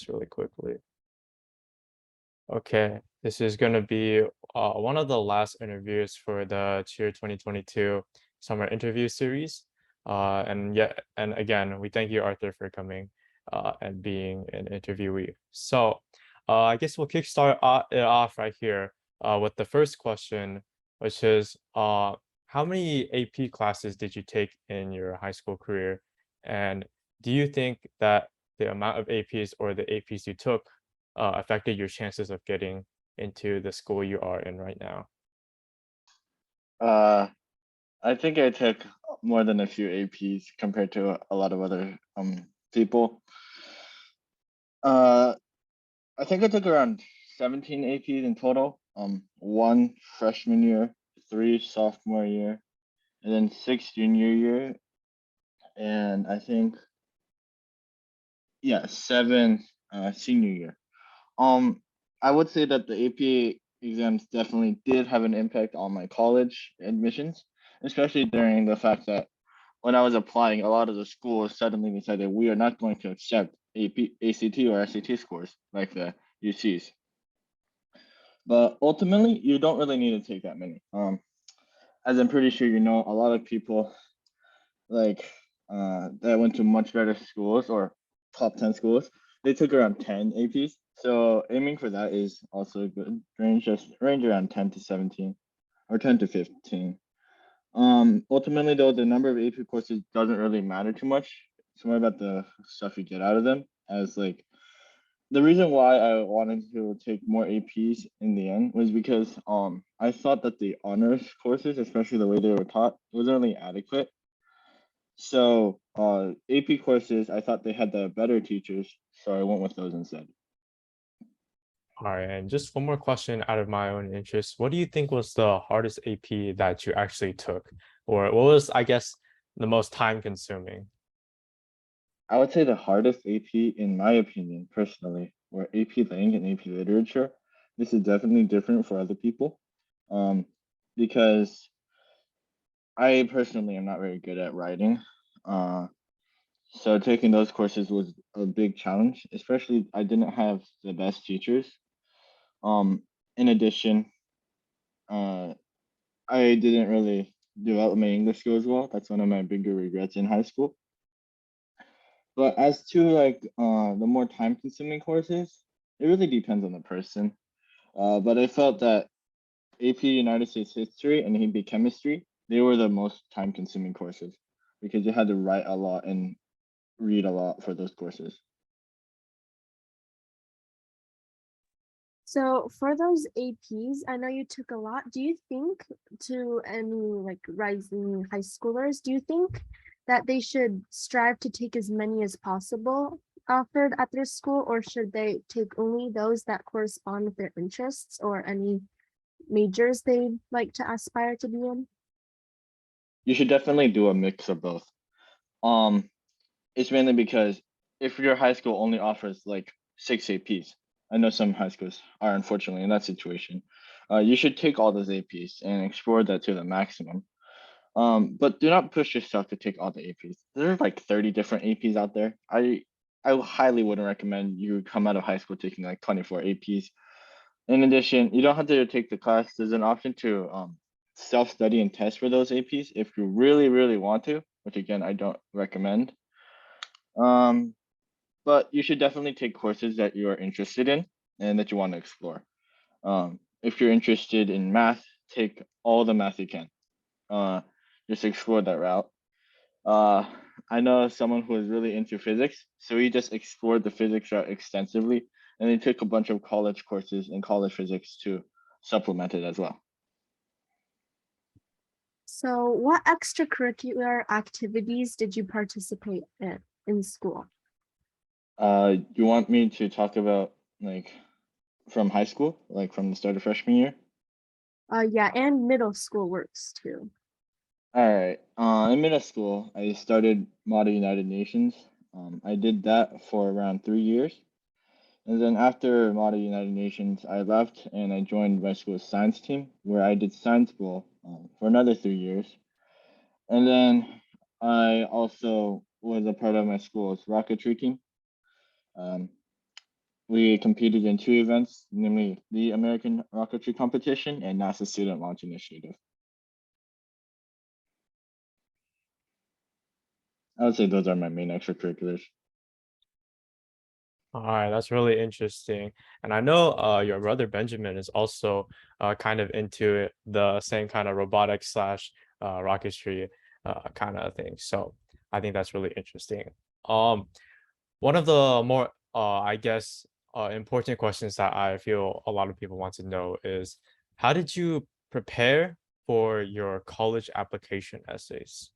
notes really quickly. Okay, this is going to be one of the last interviews for the Cheer 2022 summer interview series. And again, we thank you, Arthur, for coming and being an interviewee. So, I guess we'll kickstart it off right here with the first question, which is how many AP classes did you take in your high school career? And do you think that the amount of APs or the APs you took affected your chances of getting into the school you are in right now? Uh, I think I took more than a few APs compared to a lot of other people. Uh, I think I took around 17 APs in total. One freshman year, three sophomore year, and then six junior year, and I think seven senior year. Um, I would say that the APA exams definitely did have an impact on my college admissions, especially during the fact that when I was applying, a lot of the schools suddenly decided we are not going to accept AP, ACT or SAT scores like the UCs. But ultimately, you don't really need to take that many. As I'm pretty sure you know, a lot of people like that went to much better schools or top 10 schools, they took around 10 APs. So aiming for that is also a good range, just range around 10 to 17 or 10 to 15. Ultimately though, the number of AP courses doesn't really matter too much. It's more about the stuff you get out of them. As like the reason why I wanted to take more APs in the end was because I thought that the honors courses, especially the way they were taught, wasn't really adequate. So AP courses, I thought they had the better teachers, so I went with those instead. All right, and just one more question out of my own interest. What do you think was the hardest AP that you actually took? Or what was, I guess, the most time consuming? I would say the hardest AP, in my opinion, personally, were AP Lang and AP Literature. This is definitely different for other people, um, because I personally am not very good at writing. Uh, so taking those courses was a big challenge, especially I didn't have the best teachers. In addition, uh, I didn't really develop my English skills well. That's one of my bigger regrets in high school. But as to like the more time consuming courses, it really depends on the person. But I felt that AP United States history and AP chemistry, they were the most time consuming courses because you had to write a lot and read a lot for those courses. So for those APs, I know you took a lot. Do you think to any like rising high schoolers, do you think that they should strive to take as many as possible offered at their school, or should they take only those that correspond with their interests or any majors they'd like to aspire to be in? You should definitely do a mix of both. Um, it's mainly because if your high school only offers like six APs, I know some high schools are unfortunately in that situation. You should take all those APs and explore that to the maximum. But do not push yourself to take all the APs. There's like 30 different APs out there. I highly wouldn't recommend you come out of high school taking like 24 APs. In addition, you don't have to take the class. There's an option to self-study and test for those APs if you really, really want to, which again I don't recommend. Um, but you should definitely take courses that you are interested in and that you want to explore. If you're interested in math, take all the math you can. Uh, just explore that route. Uh, I know someone who is really into physics, so he just explored the physics route extensively, and he took a bunch of college courses in college physics to supplement it as well. So what extracurricular activities did you participate in school? You want me to talk about like from high school, like from the start of freshman year? Yeah, and middle school works too. All right. In middle school, I started Model United Nations. I did that for around 3 years. And then after Model United Nations, I left and I joined my school's science team, where I did science ball for another 3 years. And then I also was a part of my school's rocketry team. Um, we competed in two events, namely the American Rocketry Competition and NASA Student Launch Initiative. I would say those are my main extracurriculars. All right, that's really interesting. And I know your brother Benjamin is also kind of into it, the same kind of robotics slash rocketry kind of thing. So I think that's really interesting. Um, One of the more, I guess, important questions that I feel a lot of people want to know is, how did you prepare for your college application essays?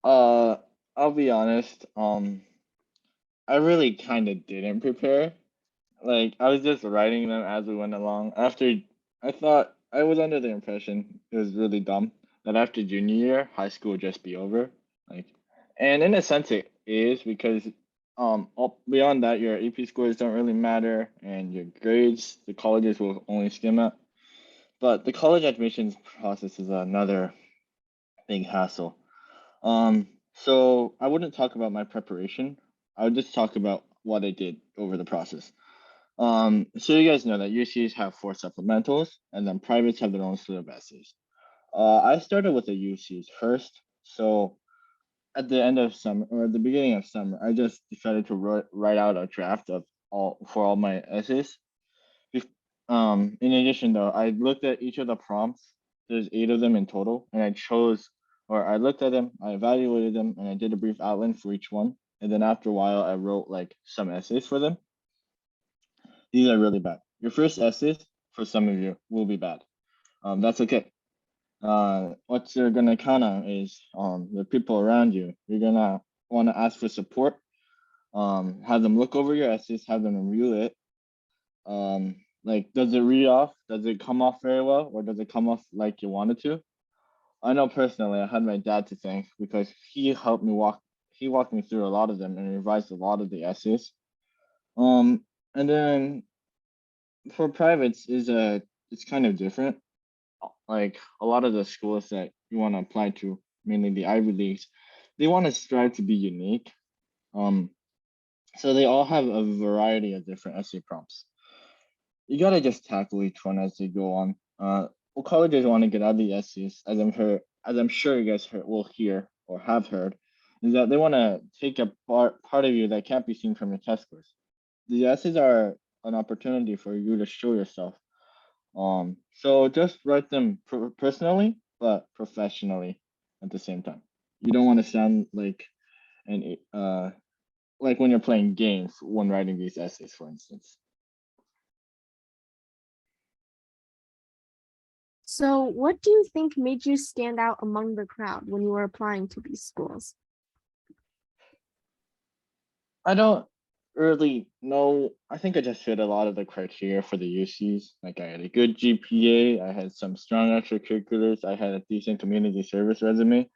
I'll be honest. I really kind of didn't prepare. Like I was just writing them as we went along. After I thought I was under the impression it was really dumb that after junior year, high school would just be over. Like, and in a sense, it is because beyond that, your AP scores don't really matter, and your grades, the colleges will only skim at. But the college admissions process is another big hassle. So I wouldn't talk about my preparation. I would just talk about what I did over the process. So you guys know that UCs have four supplementals, and then privates have their own slew of essays. I started with the UCs first. So at the end of summer or at the beginning of summer, I just decided to write out a draft of all my essays. In addition, though, I looked at each of the prompts. There's 8 of them in total, and I looked at them, I evaluated them, and I did a brief outline for each one. And then after a while, I wrote like some essays for them. These are really bad. Your first essays, for some of you, will be bad. That's okay. What you're gonna count on is the people around you. You're gonna want to ask for support. Have them look over your essays, have them review it. Like, does it read off? Does it come off very well, or does it come off like you wanted to? I know personally, I had my dad to thank because he helped me walk. He walked me through a lot of them and revised a lot of the essays. And then for privates it's kind of different. Like a lot of the schools that you want to apply to, mainly the Ivy Leagues, they want to strive to be unique. Um, so they all have a variety of different essay prompts. You gotta just tackle each one as they go on. What colleges want to get out of the essays, as I'm sure you guys will hear or have heard, is that they want to take a part of you that can't be seen from your test scores. The essays are an opportunity for you to show yourself. So just write them personally, but professionally at the same time. You don't want to sound an like when you're playing games when writing these essays, for instance. So, what do you think made you stand out among the crowd when you were applying to these schools? I don't really know. I think I just fit a lot of the criteria for the UCs. Like I had a good GPA, I had some strong extracurriculars, I had a decent community service resume.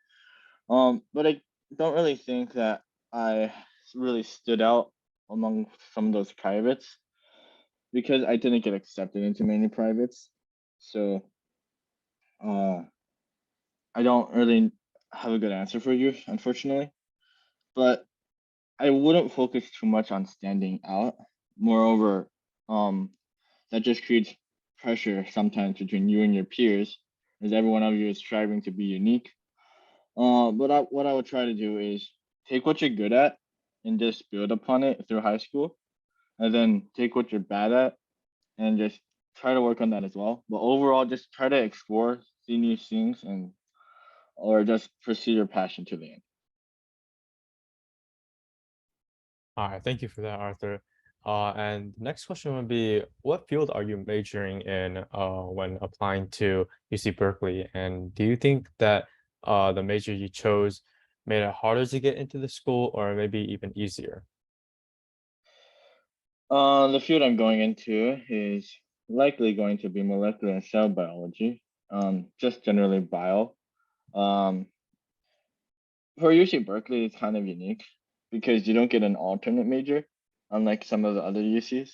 But I don't really think that I really stood out among some of those privates because I didn't get accepted into many privates. So uh, I don't really have a good answer for you, unfortunately. But I wouldn't focus too much on standing out. Moreover, um, that just creates pressure sometimes between you and your peers, as every one of you is striving to be unique. What I would try to do is take what you're good at and just build upon it through high school, and then take what you're bad at and just try to work on that as well. But overall, just try to explore, see new things, and or just pursue your passion to the end. All right, thank you for that, Arthur. And the next question would be, what field are you majoring in when applying to UC Berkeley? And do you think that the major you chose made it harder to get into the school or maybe even easier? The field I'm going into is likely going to be molecular and cell biology. Just generally bio. Um, for UC Berkeley, it's kind of unique because you don't get an alternate major, unlike some of the other UCs.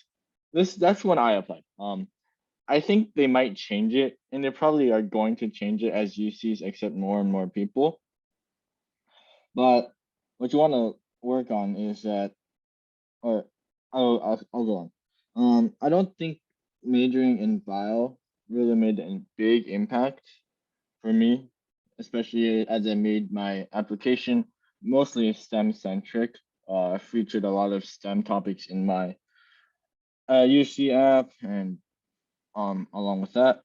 That's when I applied. I think they might change it, and they probably are going to change it as UCs accept more and more people. But what you want to work on is that or I'll go on. I don't think majoring in bio really made a big impact for me, especially as I made my application mostly STEM centric. Featured a lot of STEM topics in my UC app, and along with that.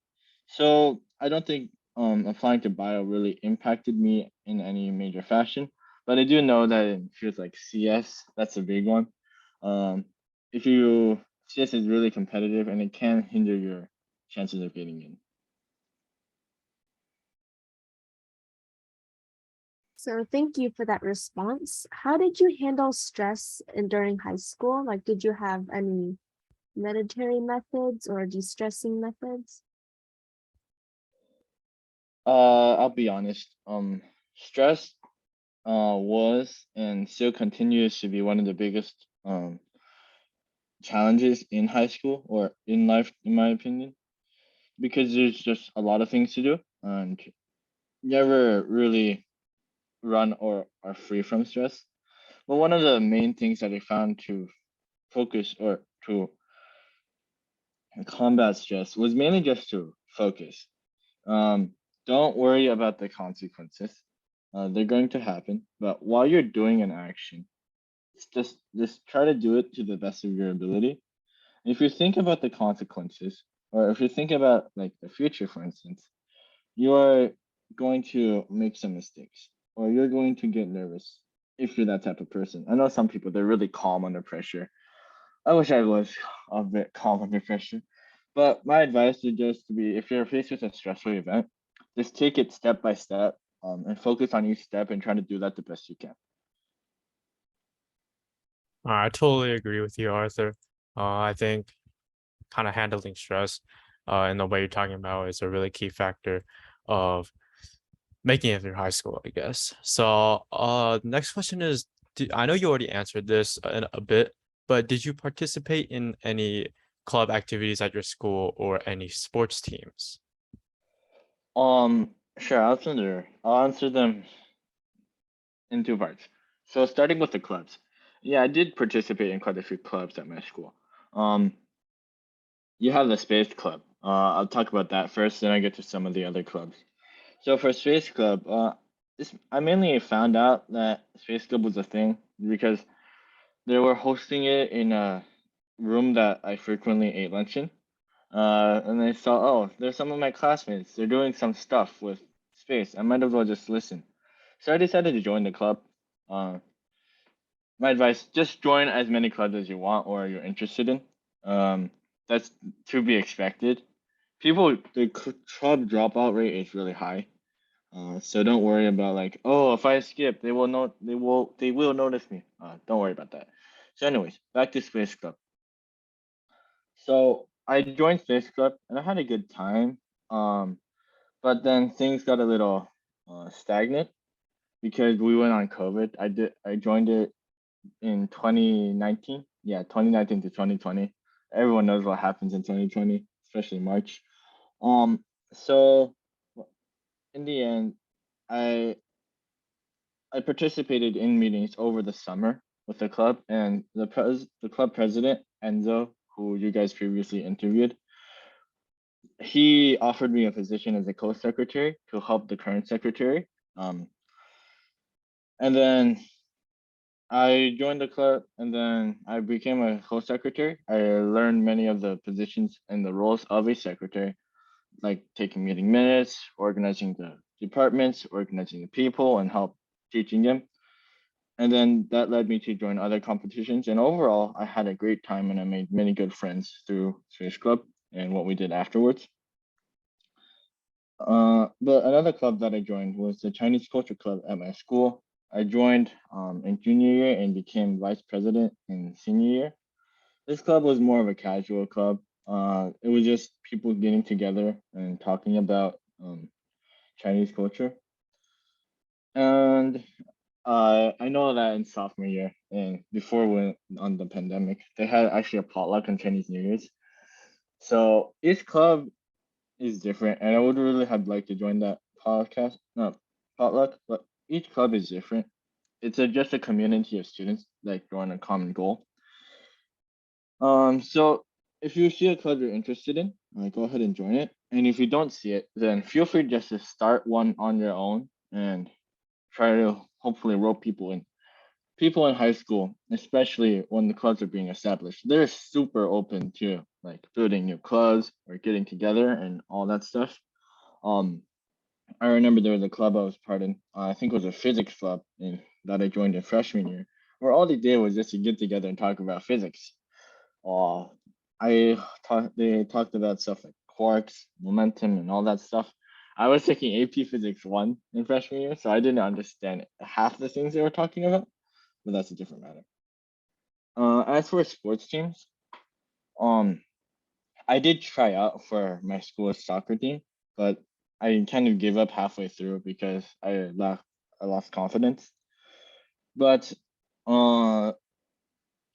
So I don't think applying to bio really impacted me in any major fashion. But I do know that in fields like CS, that's a big one. Um, if you CS is really competitive and it can hinder your chances of getting in. So thank you for that response. How did you handle stress during high school? Like, did you have any meditative methods or de-stressing methods? I'll be honest. Stress was and still continues to be one of the biggest challenges in high school or in life, in my opinion, because there's just a lot of things to do and you never really run or are free from stress. But one of the main things that I found to focus or to combat stress was mainly just to focus. Um, don't worry about the consequences. They're going to happen. But while you're doing an action, it's just try to do it to the best of your ability. If you think about the consequences, or if you think about like the future, for instance, you are going to make some mistakes, or you're going to get nervous if you're that type of person. I know some people they're really calm under pressure. I wish I was a bit calm under pressure. But my advice is just to be if you're faced with a stressful event, just take it step by step, and focus on each step and try to do that the best you can. I totally agree with you, Arthur. I think kind of handling stress in the way you're talking about is a really key factor of making it through high school, I guess. So, next question is, I know you already answered this in a bit, but did you participate in any club activities at your school or any sports teams? Sure, I'll answer them in two parts. So starting with the clubs. Yeah, I did participate in quite a few clubs at my school. Um, you have the Space Club. I'll talk about that first, then I get to some of the other clubs. So for Space Club, I mainly found out that Space Club was a thing because they were hosting it in a room that I frequently ate lunch in. And I saw, oh, there's some of my classmates. They're doing some stuff with space. I might as well just listen. So I decided to join the club. Uh, my advice: just join as many clubs as you want or you're interested in. Um, that's to be expected. The club dropout rate is really high. So don't worry about like, oh, if I skip, they will notice me. Don't worry about that. So, anyways, back to Space Club. So I joined Space Club and I had a good time. Um, but then things got a little stagnant because we went on COVID. I joined it in 2019. Yeah, 2019 to 2020. Everyone knows what happens in 2020, especially March. So in the end, I I participated in meetings over the summer with the club and the club president Enzo, who you guys previously interviewed. He offered me a position as a co-secretary to help the current secretary. Um, and then I joined the club and then I became a co-secretary. I learned many of the positions and the roles of a secretary, like taking meeting minutes, organizing the departments, organizing the people, and help teaching them. And then that led me to join other competitions. And overall, I had a great time and I made many good friends through Space Club and what we did afterwards. But another club that I joined was the Chinese Culture Club at my school. I joined in junior year and became vice president in senior year. This club was more of a casual club. It was just people getting together and talking about Chinese culture. And I know that in sophomore year and before we went on the pandemic, they had actually a potluck on Chinese New Year's. So each club is different, and I would really have liked to join that podcast, no potluck, but each club is different. It's just a community of students that join a common goal. So if you see a club you're interested in, go ahead and join it. And if you don't see it, then feel free just to start one on your own and try to hopefully rope people in. People in high school, especially when the clubs are being established, they're super open to like building new clubs or getting together and all that stuff. Um, I remember there was a club I was part in. I think it was a physics club that I joined in freshman year, where all they did was just to get together and talk about physics. Uh, they talked about stuff like quarks, momentum, and all that stuff. I was taking AP Physics 1 in freshman year, so I didn't understand half the things they were talking about, but that's a different matter. As for sports teams, um, I did try out for my school's soccer team, but I kind of gave up halfway through because I lost confidence. But uh,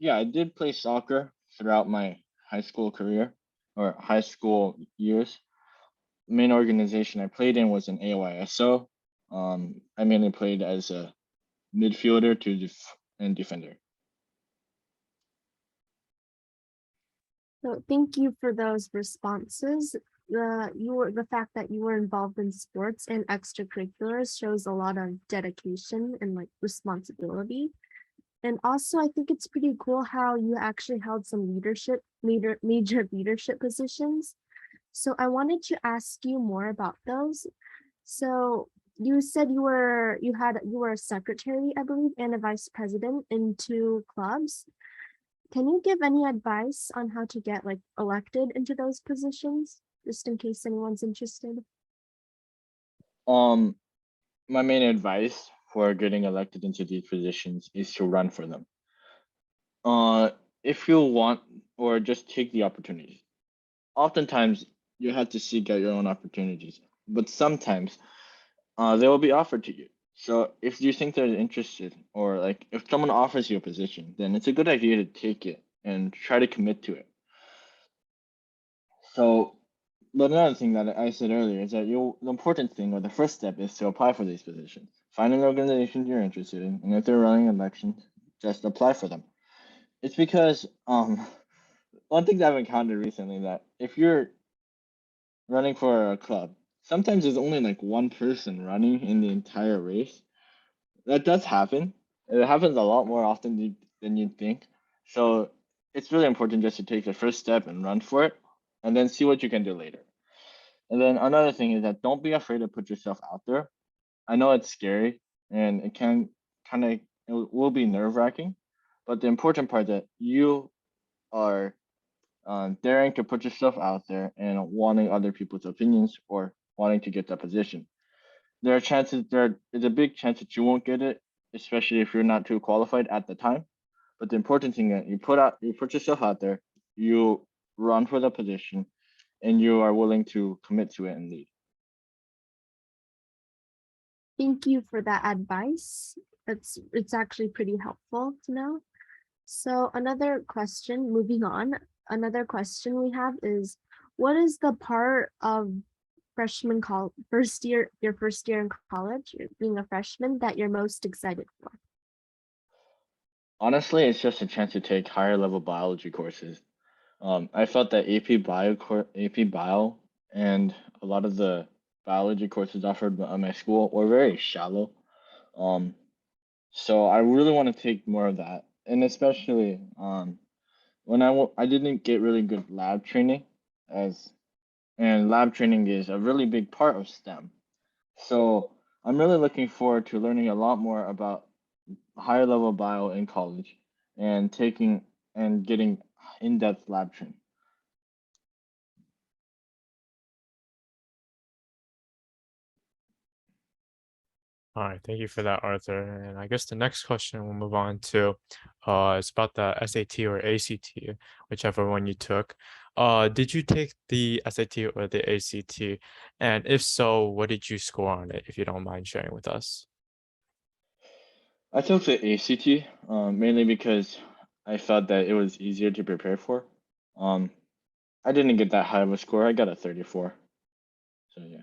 yeah, I did play soccer throughout my high school career or high school years. Main organization I played in was an AYSO. I mainly played as a midfielder and defender. So thank you for those responses. The fact that you were involved in sports and extracurriculars shows a lot of dedication and like responsibility. And also, I think it's pretty cool how you actually held some major leadership positions. So I wanted to ask you more about those. So you said you were a secretary, I believe, and a vice president in two clubs. Can you give any advice on how to get like elected into those positions, just in case anyone's interested? Um, my main advice for getting elected into these positions is to run for them. Uh, if you want or just take the opportunity. Oftentimes, you have to seek out your own opportunities, but sometimes they will be offered to you. So if you think they're interested, or like if someone offers you a position, then it's a good idea to take it and try to commit to it. So, but another thing that I said earlier is that the important thing or the first step is to apply for these positions. Find an organization you're interested in, and if they're running elections, just apply for them. It's because one thing that I've encountered recently that if you're running for a club, sometimes there's only like one person running in the entire race. That does happen. It happens a lot more often than you'd think. So it's really important just to take the first step and run for it, and then see what you can do later. And then another thing is that don't be afraid to put yourself out there. I know it's scary and it can kind of it will be nerve wracking, but the important part that you are daring to put yourself out there and wanting other people's opinions or wanting to get that position. There is a big chance that you won't get it, especially if you're not too qualified at the time. But the important thing that you put yourself out there, you run for the position, and you are willing to commit to it and lead. Thank you for that advice. It's actually pretty helpful to know. So another question, moving on, another question we have is, what is the part of your first year in college, being a freshman, that you're most excited for? Honestly, it's just a chance to take higher level biology courses. I felt that AP Bio and a lot of the biology courses offered at my school were very shallow. Um, so I really want to take more of that, and especially I didn't get really good lab training, as and lab training is a really big part of STEM. So I'm really looking forward to learning a lot more about higher level bio in college and taking and getting in-depth lab training. All right, thank you for that, Arthur. And I guess the next question we'll move on to is about the SAT or ACT, whichever one you took. Did you take the SAT or the ACT? And if so, what did you score on it, if you don't mind sharing with us? I took the ACT mainly because I felt that it was easier to prepare for. Um, I didn't get that high of a score. I got a 34. So yeah.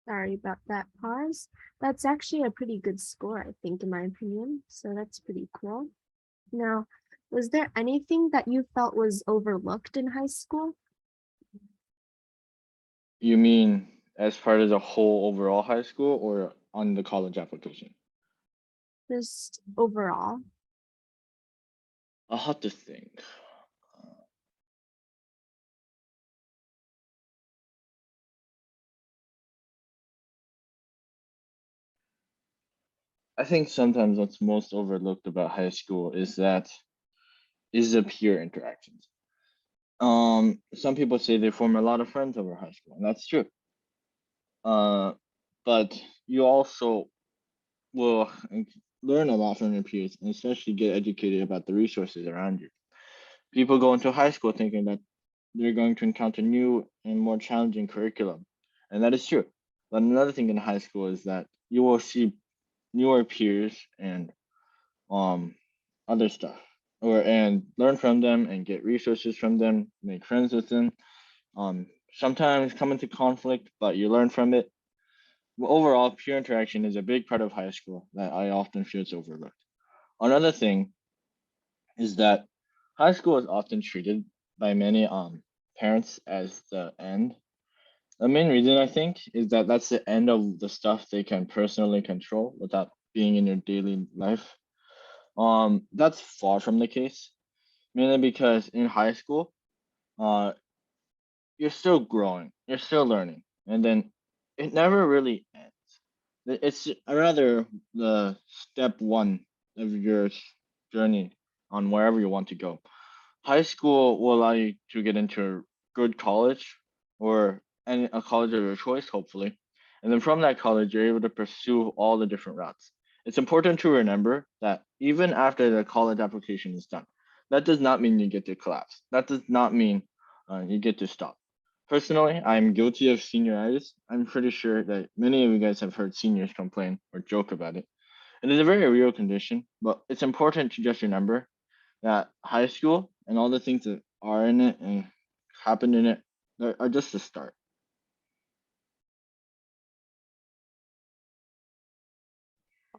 Sorry about that pause. That's actually a pretty good score, I think, in my opinion. So that's pretty cool. Now, was there anything that you felt was overlooked in high school? You mean as part of the whole overall high school or on the college application? Just overall? I'll have to think. I think sometimes what's most overlooked about high school is the peer interactions. Some people say they form a lot of friends over high school, and that's true. Uh, but you also will learn a lot from your peers, and especially get educated about the resources around you. People go into high school thinking that they're going to encounter new and more challenging curriculum, and that is true. But another thing in high school is that you will see newer peers and um other stuff, and learn from them and get resources from them, make friends with them. Sometimes come into conflict, but you learn from it. Well, overall, peer interaction is a big part of high school that I often feel is overlooked. Another thing is that high school is often treated by many parents as the end. The main reason I think is that that's the end of the stuff they can personally control without being in your daily life. That's far from the case, mainly because in high school, uh, you're still growing, you're still learning, and then it never really ends. It's rather the step one of your journey on wherever you want to go. High school will allow you to get into a good college or a college of your choice, hopefully. And then from that college, you're able to pursue all the different routes. It's important to remember that even after the college application is done, that does not mean you get to collapse. That does not mean you get to stop. Personally, I'm guilty of senioritis. I'm pretty sure that many of you guys have heard seniors complain or joke about it. It is a very real condition, but it's important to just remember that high school and all the things that are in it and happen in it are just the start.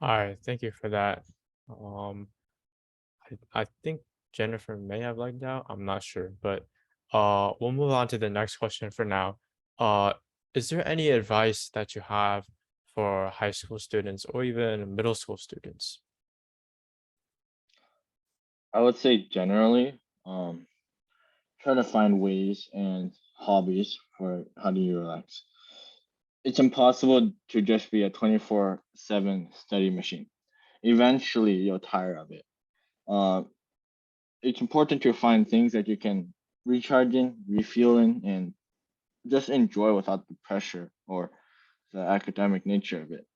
All right, thank you for that. Um, I think Jennifer may have legged out. I'm not sure, but we'll move on to the next question for now. Uh, is there any advice that you have for high school students or even middle school students? I would say generally, try to find ways and hobbies for how do you relax. It's impossible to just be a 24/7 study machine. Eventually, you'll tire of it. Uh, it's important to find things that you can recharge in, refuel in, and just enjoy without the pressure or the academic nature of it.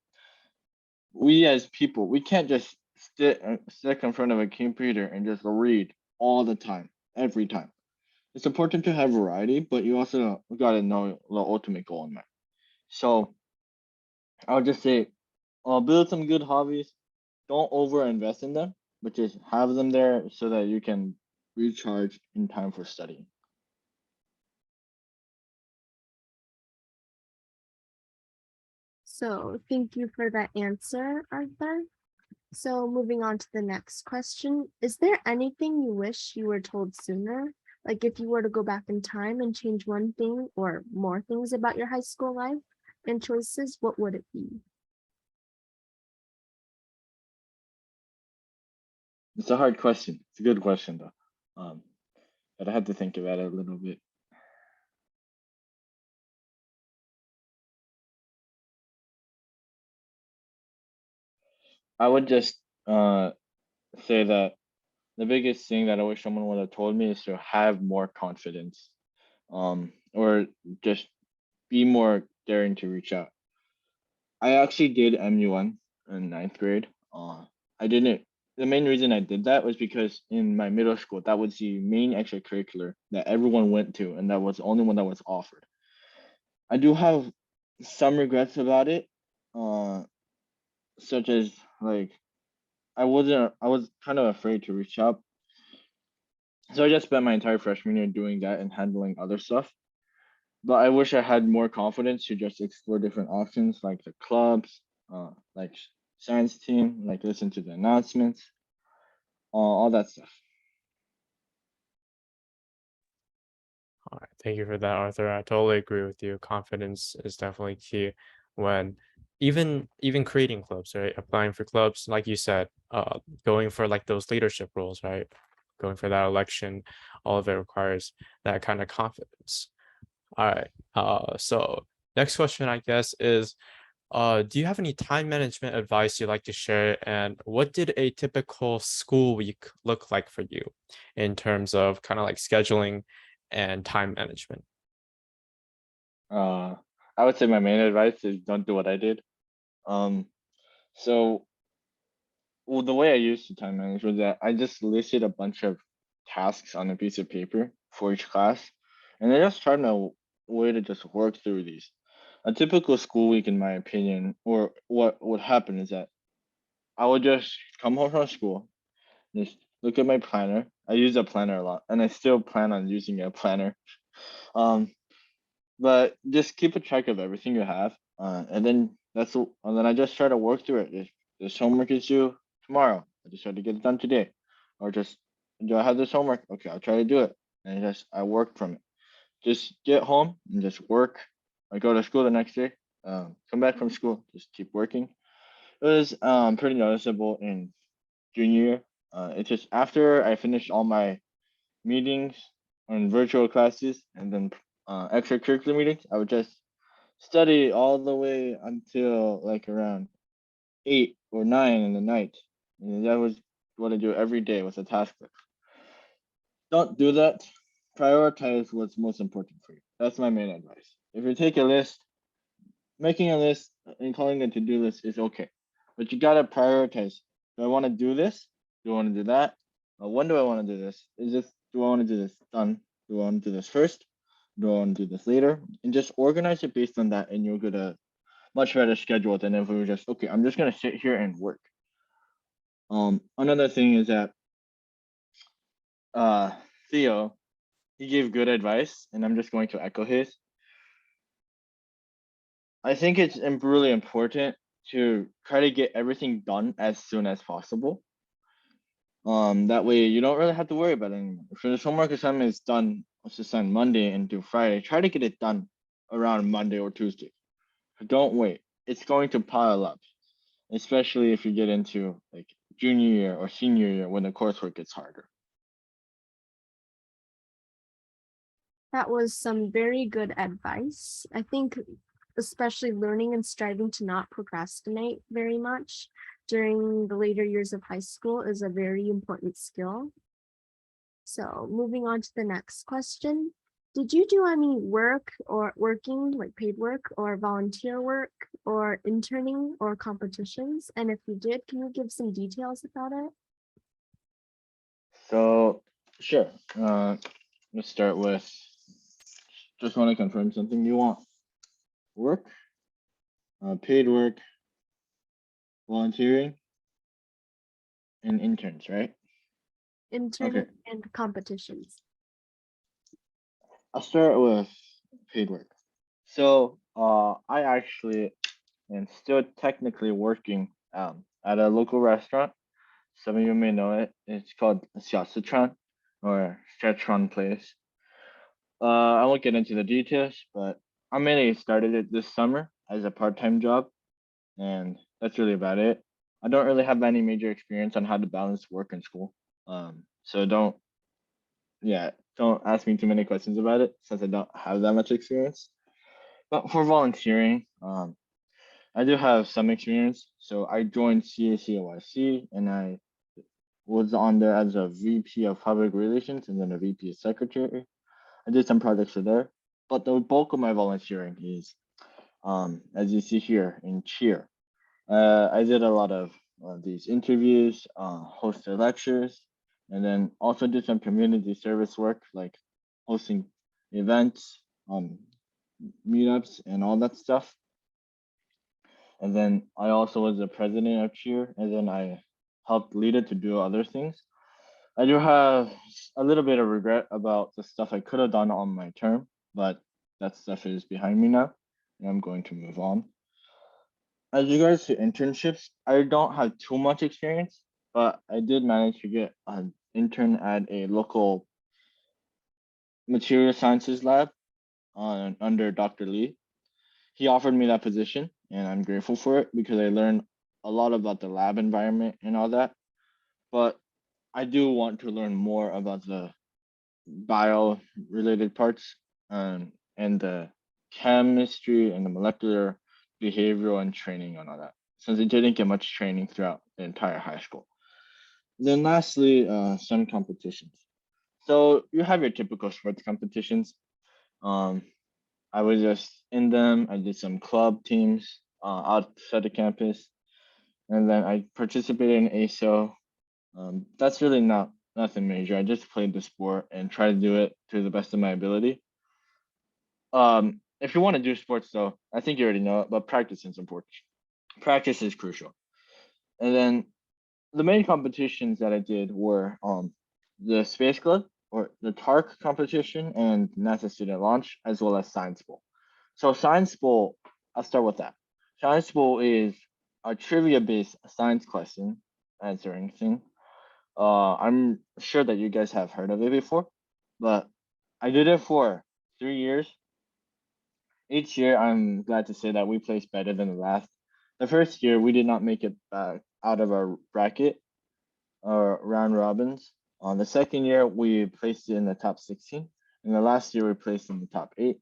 We as people, we can't just stick in front of a computer and just read all the time, every time. It's important to have variety, but you also got to know the ultimate goal in mind. So I'll just say, build some good hobbies. Don't over invest in them, but just have them there so that you can recharge in time for studying. So thank you for that answer, Arthur. So moving on to the next question, is there anything you wish you were told sooner? Like if you were to go back in time and change one thing or more things about your high school life and choices, what would it be? It's a hard question. It's a good question though. But I had to think about it a little bit. I would just say that the biggest thing that I wish someone would have told me is to have more confidence, or just be more daring to reach out. I actually did MUN in ninth grade. I didn't. The main reason I did that was because in my middle school, that was the main extracurricular that everyone went to, and that was the only one that was offered. I do have some regrets about it, uh, such as like I was kind of afraid to reach out, so I just spent my entire freshman year doing that and handling other stuff. but I wish I had more confidence to just explore different options like the clubs, like science team, like listen to the announcements, all that stuff. All right, thank you for that, Arthur. I totally agree with you. Confidence is definitely key when even creating clubs, right? Applying for clubs, like you said, going for like those leadership roles, right? Going for that election, all of it requires that kind of confidence. All right. So next question, I guess, is do you have any time management advice you'd like to share? And what did a typical school week look like for you in terms of kind of like scheduling and time management? Uh, I would say my main advice is don't do what I did. Um, so well, the way I used to time manage was that I just listed a bunch of tasks on a piece of paper for each class, and I just tried a way to just work through these. A typical school week, in my opinion, or what would happen is that I would just come home from school, just look at my planner. I use a planner a lot, and I still plan on using a planner. Um, but just keep a track of everything you have, and then and then I just try to work through it. If this homework is due tomorrow, I just try to get it done today, or just do I have this homework? Okay, I'll try to do it, and I work from it. Just get home and just work. I go to school the next day. Come back from school, just keep working. It was pretty noticeable in junior year. It's just after I finished all my meetings and virtual classes and then extracurricular meetings, I would just study all the way until like around 8 or 9 in the night. And that was what I do every day with a task list. Don't do that. Prioritize what's most important for you. That's my main advice. If you take a list, making a list and calling it a to-do list is okay, but you gotta prioritize. Do I want to do this? Do I want to do that? When do I want to do this? Is this Do I want to do this done? Do I want to do this first? Do I want to do this later? And just organize it based on that, and you'll get a much better schedule than if we were just okay. I'm just gonna sit here and work. Another thing is that uh Theo, he gave good advice, and I'm just going to echo his. I think it's really important to try to get everything done as soon as possible. That way you don't really have to worry about it anymore. If this homework assignment is done, let's just on Monday and do Friday, try to get it done around Monday or Tuesday. Don't wait. It's going to pile up, especially if you get into like junior year or senior year when the coursework gets harder. That was some very good advice. I think especially learning and striving to not procrastinate very much during the later years of high school is a very important skill. So moving on to the next question. Did you do any work or working, like paid work or volunteer work or interning or competitions? And if you did, can you give some details about it? So sure. Let's start with just want to confirm something. You want work, paid work, volunteering, and interns, right? Interning Okay. and competitions. I'll start with paid work. So I actually am still technically working at a local restaurant. Some of you may know it. It's called Xiaosichan or Szechuan Place. I won't get into the details, but I mainly started it this summer as a part-time job, and that's really about it. I don't really have any major experience on how to balance work and school. So don't ask me too many questions about it since I don't have that much experience. But for volunteering, I do have some experience. So I joined CACOYC and I was on there as a VP of Public Relations and then a VP of Secretary. I did some projects for there, but the bulk of my volunteering is, as you see here in cheer. I did a lot of these interviews, hosted lectures, and then also did some community service work like hosting events, meetups, and all that stuff. And then I also was the president of cheer, and then I helped lead it to do other things. I do have a little bit of regret about the stuff I could have done on my term, but that stuff is behind me now, and I'm going to move on. As regards to internships, I don't have too much experience, but I did manage to get an intern at a local material sciences lab under Dr. Lee. He offered me that position, and I'm grateful for it because I learned a lot about the lab environment and all that. But I do want to learn more about the bio related parts and the chemistry and the molecular behavioral and training and all that, since I didn't get much training throughout the entire high school. Then lastly, some competitions. So you have your typical sports competitions. Um, I was just in them. I did some club teams outside the campus, and then I participated in ASO. That's really nothing major. I just played the sport and try to do it to the best of my ability. If you want to do sports, though, I think you already know it, but practice is important. Practice is crucial. And then the main competitions that I did were the Space Club or the TARC competition and NASA Student Launch, as well as Science Bowl. So Science Bowl, I'll start with that. Science Bowl is a trivia-based science question answering thing. I'm sure that you guys have heard of it before, but I did it for 3 years. Each year, I'm glad to say that we placed better than the last. The first year, we did not make it back out of our bracket or round robins. On the second year, we placed it in the top 16. And the last year, we placed in the top 8.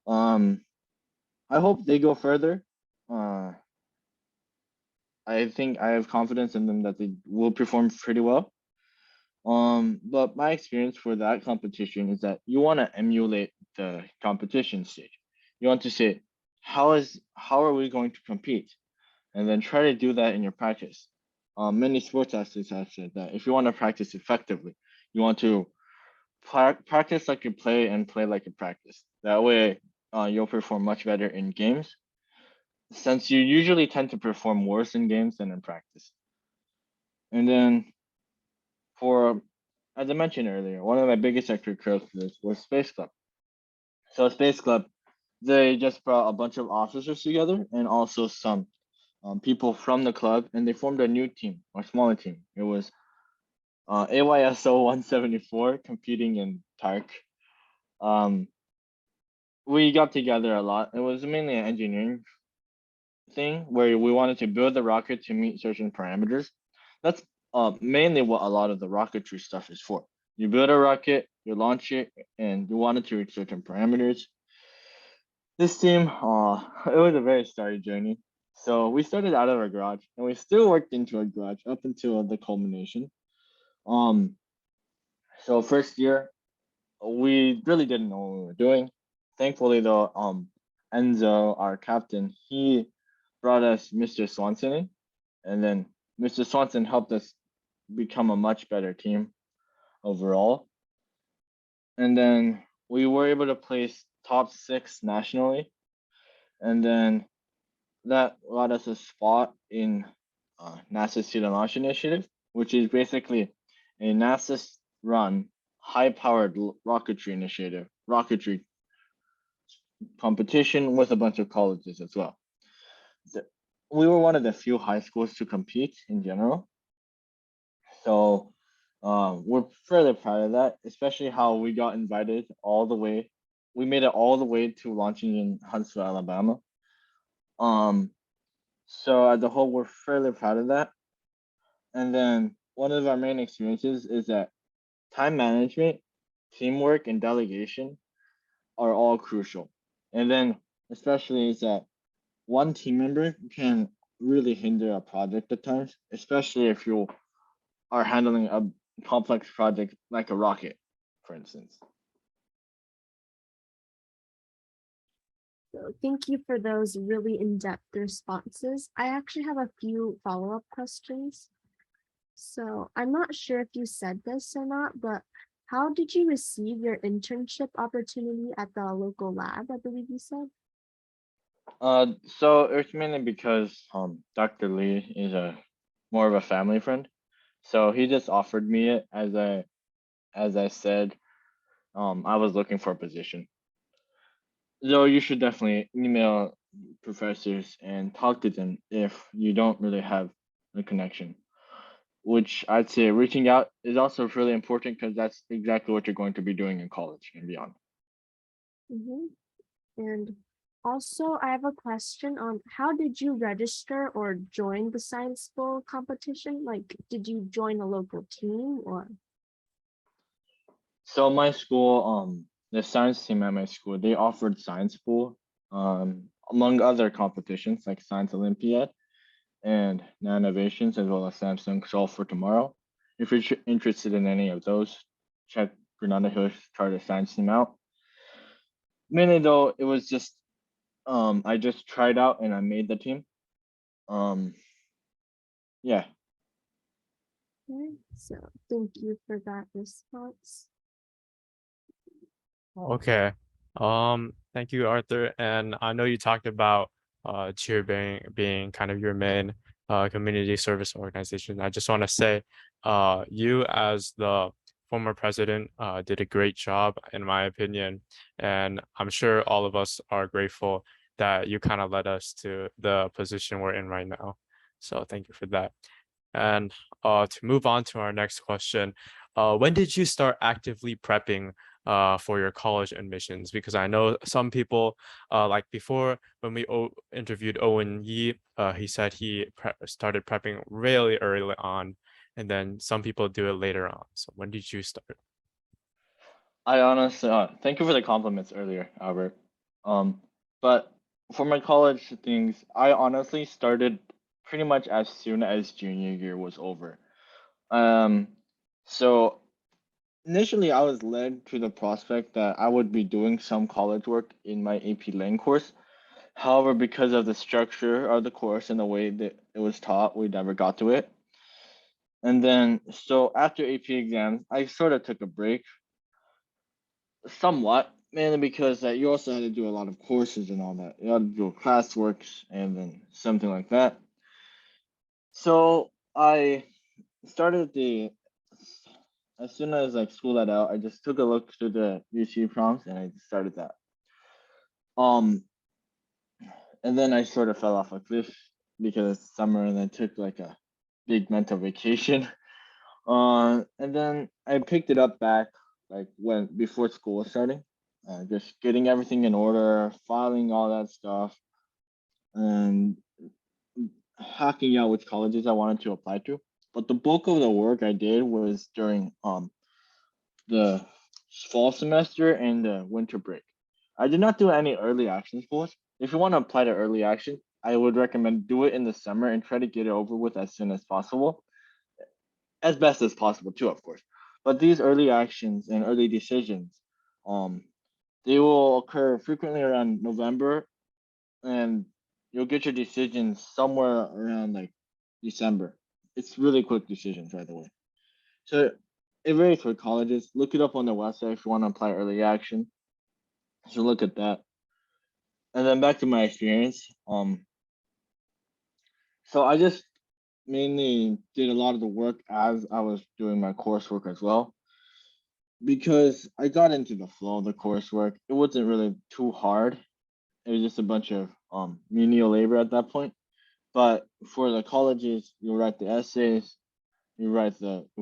I hope they go further. I think I have confidence in them that they will perform pretty well. But my experience for that competition is that you want to emulate the competition stage. You want to say, how are we going to compete? And then try to do that in your practice. Many sports athletes have said that if you want to practice effectively, you want to practice like you play and play like you practice. That way, you'll perform much better in games, since you usually tend to perform worse in games than in practice. And then for, as I mentioned earlier, one of my biggest extracurriculars was Space Club. So Space Club, they just brought a bunch of officers together and also some people from the club, and they formed a new team, or smaller team. It was AYSO 174 competing in TARC. We got together a lot. It was mainly an engineering thing where we wanted to build the rocket to meet certain parameters. That's mainly what a lot of the rocketry stuff is for. You build a rocket, you launch it, and you want it to reach certain parameters. This team, it was a very starry journey. So we started out of our garage, and we still worked into our garage up until the culmination. So first year, we really didn't know what we were doing. Thankfully, though, Enzo, our captain, he brought us Mr. Swanson in, and then Mr. Swanson helped us become a much better team overall. And then we were able to place top 6 nationally, and then that got us a spot in NASA Student Launch Initiative, which is basically a NASA-run high-powered rocketry competition with a bunch of colleges as well. We were one of the few high schools to compete in general. So we're further proud of that, especially how we got invited all the way. We made it all the way to launching in Huntsville, Alabama. So as a whole, we're fairly proud of that. And then one of our main experiences is that time management, teamwork, and delegation are all crucial. And then especially is that one team member can really hinder a project at times, especially if you are handling a complex project like a rocket, for instance. So thank you for those really in-depth responses. I actually have a few follow-up questions. So I'm not sure if you said this or not, but how did you receive your internship opportunity at the local lab, I believe you said? So it's mainly because Dr. Lee is more of a family friend. So he just offered me it as I said, I was looking for a position. though you should definitely email professors and talk to them if you don't really have a connection. Which I'd say reaching out is also really important because that's exactly what you're going to be doing in college and beyond. Mhm. And also, I have a question on how did you register or join the science bowl competition? Like, did you join a local team or? So my school, the science team at my school, they offered science pool, among other competitions like Science Olympiad and Nanovations, as well as Samsung Solve for Tomorrow. If you're interested in any of those, check Granada Hills Charter Science team out. Mainly though, it was just I just tried out and I made the team. Um, yeah. Okay, so thank you for that response. Okay. Thank you, Arthur. And I know you talked about cheer being kind of your main community service organization. I just want to say you as the former president did a great job in my opinion. And I'm sure all of us are grateful that you kind of led us to the position we're in right now. So thank you for that. And to move on to our next question, when did you start actively prepping for your college admissions? Because I know some people, like before when we interviewed Owen Yi, he said he started prepping really early on, and then some people do it later on. So when did you start? I honestly, thank you for the compliments earlier, Albert. But for my college things, I honestly started pretty much as soon as junior year was over. Um, so initially, I was led to the prospect that I would be doing some college work in my AP Lang course. However, because of the structure of the course and the way that it was taught, we never got to it. And then, so after AP exams, I sort of took a break somewhat, mainly because you also had to do a lot of courses and all that. You had to do classworks and then something like that. So I started the as soon as like school let out, I just took a look through the UC prompts and I started that. Um, and then I sort of fell off a cliff because it's summer and I took like a big mental vacation. And then I picked it up back like when before school was starting, just getting everything in order, filing all that stuff, and hacking out which colleges I wanted to apply to. But the bulk of the work I did was during the fall semester and the winter break. I did not do any early action schools. If you want to apply to early action, I would recommend do it in the summer and try to get it over with as soon as possible, as best as possible too, of course. But these early actions and early decisions, um, they will occur frequently around November, and you'll get your decisions somewhere around like December. It's really quick decisions, by the way. So it varies for colleges. Look it up on the website if you want to apply early action. So look at that. And then back to my experience. So I just mainly did a lot of the work as I was doing my coursework as well. Because I got into the flow of the coursework. It wasn't really too hard. It was just a bunch of menial labor at that point. But for the colleges, you write the essays, you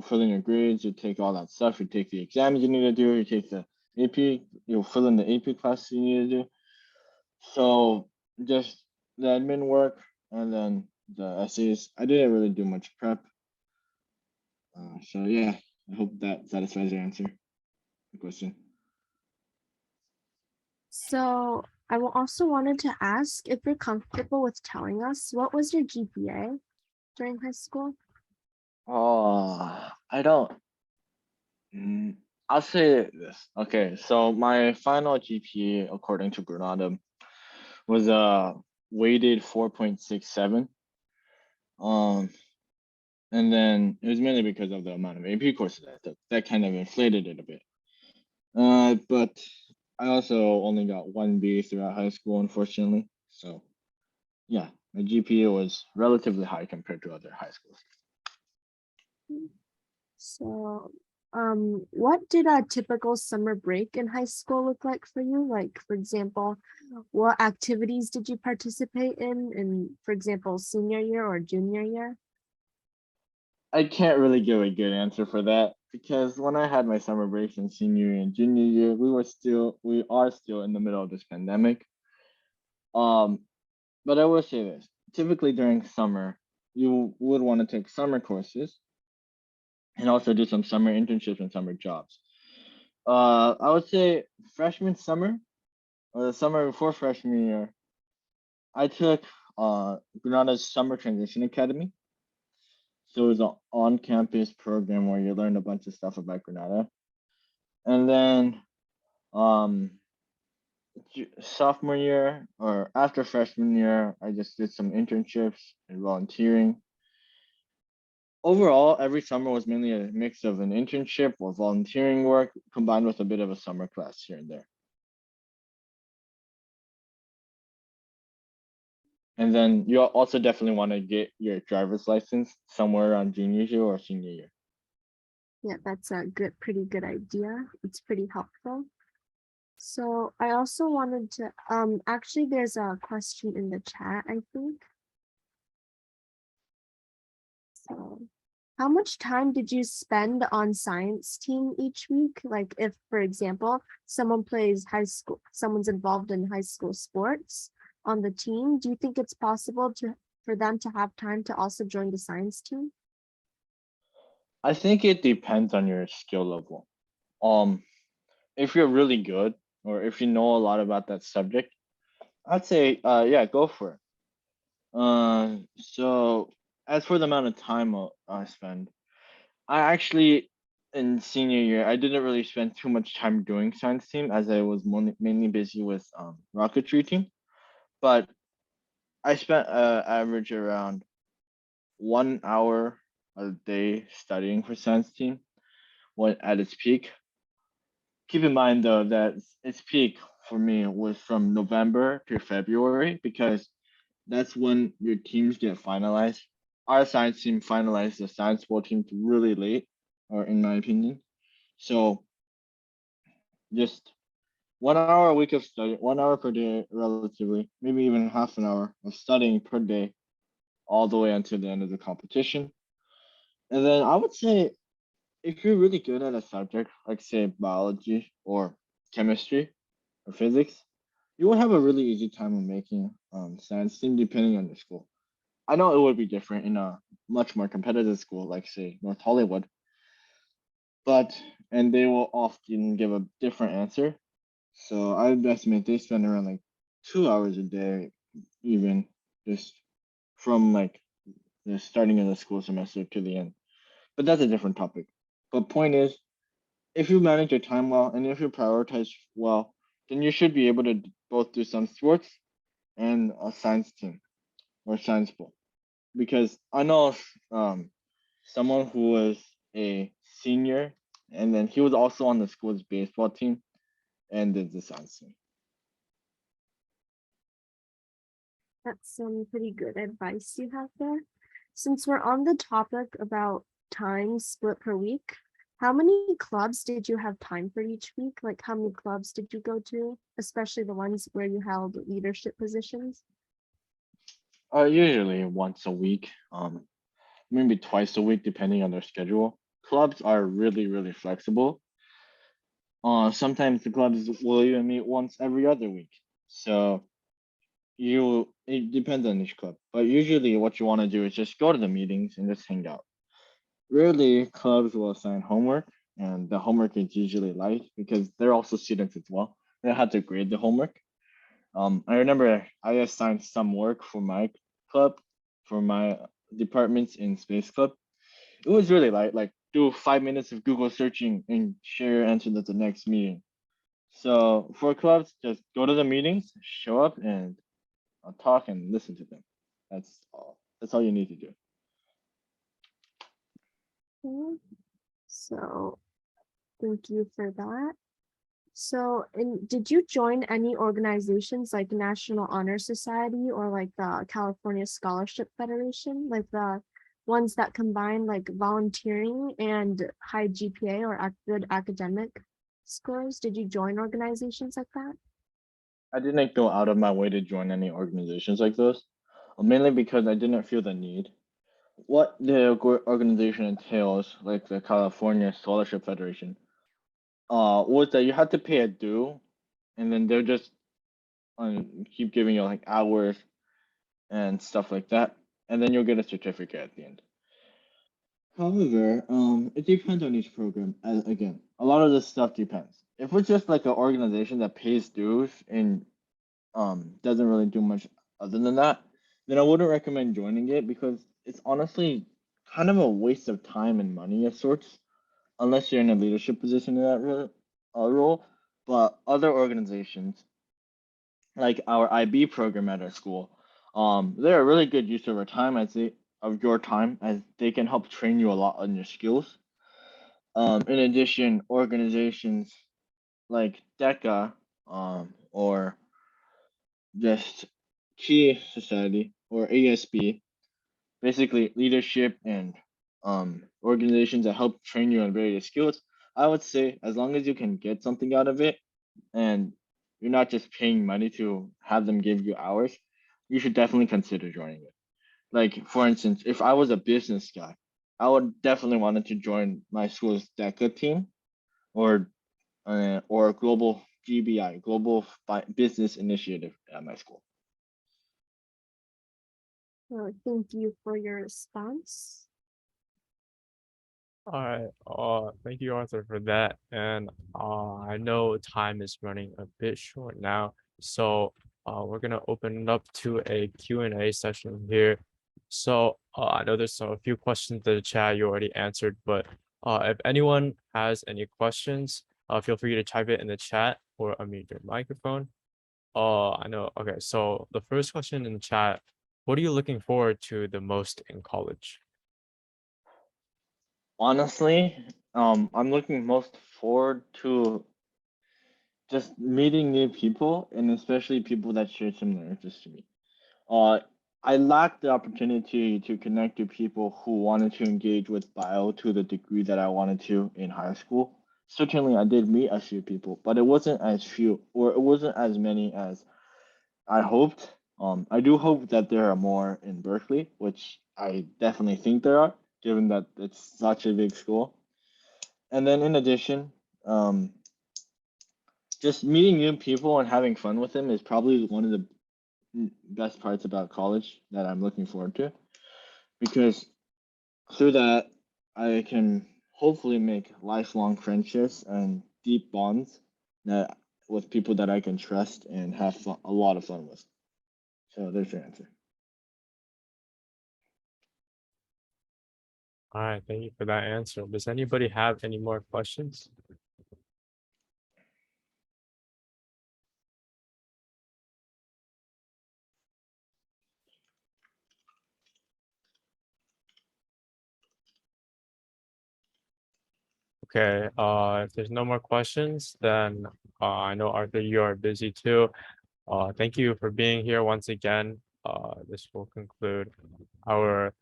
fill in your grades, you take all that stuff, you take the exams you need to do, you take the AP, you fill in the AP classes you need to do. So just the admin work and then the essays. I didn't really do much prep. So yeah, I hope that satisfies your answer, the question. So I also wanted to ask if you're comfortable with telling us what was your GPA during high school? Oh, I don't. I'll say this. Okay, so my final GPA, according to Granada, was a weighted 4.67. Um, and then it was mainly because of the amount of AP courses I took. That kind of inflated it a bit. But I also only got one B throughout high school, unfortunately. So yeah, my GPA was relatively high compared to other high schools. So What did a typical summer break in high school look like for you? Like, for example, what activities did you participate in, for example, senior year or junior year? I can't really give a good answer for that because when I had my summer breaks in senior year and junior year, we are still in the middle of this pandemic. Um, but I will say this: typically during summer, you would want to take summer courses and also do some summer internships and summer jobs. I would say freshman summer or the summer before freshman year, I took Granada's Summer Transition Academy. So it was an on-campus program where you learned a bunch of stuff about Granada. And then um, sophomore year or after freshman year, I just did some internships and volunteering. Overall, every summer was mainly a mix of an internship or volunteering work combined with a bit of a summer class here and there. And then you also definitely want to get your driver's license somewhere around junior year or senior year. Yeah, that's a pretty good idea. It's pretty helpful. So I also wanted to, actually there's a question in the chat, I think. So how much time did you spend on science team each week? Like if, for example, someone's involved in high school sports on the team, do you think it's possible for them to have time to also join the science team? I think it depends on your skill level. Um, if you're really good or if you know a lot about that subject, I'd say yeah, go for it. So as for the amount of time I spend, I actually in senior year I didn't really spend too much time doing science team as I was mainly busy with rocketry team. But I spent average around 1 hour a day studying for science team when at its peak. Keep in mind though that its peak for me was from November to February because that's when your teams get finalized. Our science team finalized the science ball team really late, or in my opinion. So just 1 hour a week of study, 1 hour per day, relatively, maybe even half an hour of studying per day, all the way until the end of the competition. And then I would say if you're really good at a subject, like say biology or chemistry or physics, you will have a really easy time of making science team depending on your school. I know it would be different in a much more competitive school, like say North Hollywood, but and they will often give a different answer. So I would estimate they spend around like 2 hours a day, even just from like the starting of the school semester to the end. But that's a different topic. But point is, if you manage your time well and if you prioritize well, then you should be able to both do some sports and a science team or science pool. Because I know someone who was a senior and then he was also on the school's baseball team and did the science team. That's some pretty good advice you have there. Since we're on the topic about time split per week, how many clubs did you have time for each week? Like how many clubs did you go to, especially the ones where you held leadership positions? Usually once a week, maybe twice a week, depending on their schedule. Clubs are really flexible. Sometimes the clubs will even meet once every other week. So it depends on each club, but usually what you want to do is just go to the meetings and just hang out. Rarely clubs will assign homework, and the homework is usually light because they're also students as well. They have to grade the homework. I remember I assigned some work for my club, for my departments in space club. It was really light, like do 5 minutes of Google searching and share your answer at the next meeting. So for clubs, just go to the meetings, show up, and talk and listen to them. That's all. That's all you need to do. Okay. So thank you for that. So, and did you join any organizations like National Honor Society or like the California Scholarship Federation, like the ones that combine like volunteering and high GPA or good academic scores? Did you join organizations like that? I didn't go out of my way to join any organizations like those, mainly because I didn't feel the need. What the organization entails, like the California Scholarship Federation, was that you had to pay a due, and then they're just keep giving you like hours and stuff like that, and then you'll get a certificate at the end. However, it depends on each program. As again, a lot of this stuff depends. If it's just like an organization that pays dues and doesn't really do much other than that, then I wouldn't recommend joining it because it's honestly kind of a waste of time and money of sorts, unless you're in a leadership position in that role. But other organizations like our IB program at our school, they're a really good use of our time of your time as they can help train you a lot on your skills. In addition, organizations like DECA, or just Key Society or ASB, basically leadership and organizations that help train you on various skills. I would say as long as you can get something out of it and you're not just paying money to have them give you hours, you should definitely consider joining it. Like for instance, if I was a business guy, I would definitely wanted to join my school's DECA team or global GBI, Global Business Initiative at my school. Thank you for your response. All right. Thank you, Arthur, for that. And I know time is running a bit short now, so we're gonna open it up to a Q&A session here. So I know there's a few questions in the chat you already answered, but if anyone has any questions, feel free to type it in the chat or unmute your microphone. I know. Okay, so the first question in the chat: what are you looking forward to the most in college? Honestly, I'm looking most forward to just meeting new people and especially people that share similar interests to me. Uh, I lacked the opportunity to connect to people who wanted to engage with bio to the degree that I wanted to in high school. Certainly, I did meet a few people, but it wasn't as few or it wasn't as many as I hoped. I do hope that there are more in Berkeley, which I definitely think there are, given that it's such a big school. And then in addition, just meeting new people and having fun with them is probably one of the best parts about college that I'm looking forward to, because through that I can hopefully make lifelong friendships and deep bonds that with people that I can trust and have a lot of fun with. So there's your answer. All right, thank you for that answer. Does anybody have any more questions? Okay, if there's no more questions, then I know Arthur, you are busy too. Thank you for being here once again. This will conclude our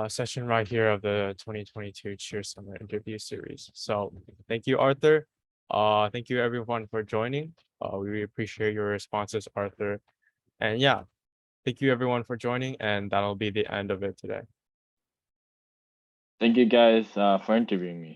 session right here of the 2022 Cheer Summer Interview Series. So thank you, Arthur. Thank you everyone for joining. We really appreciate your responses, Arthur. And yeah, thank you everyone for joining, and that'll be the end of it today. Thank you guys for interviewing me.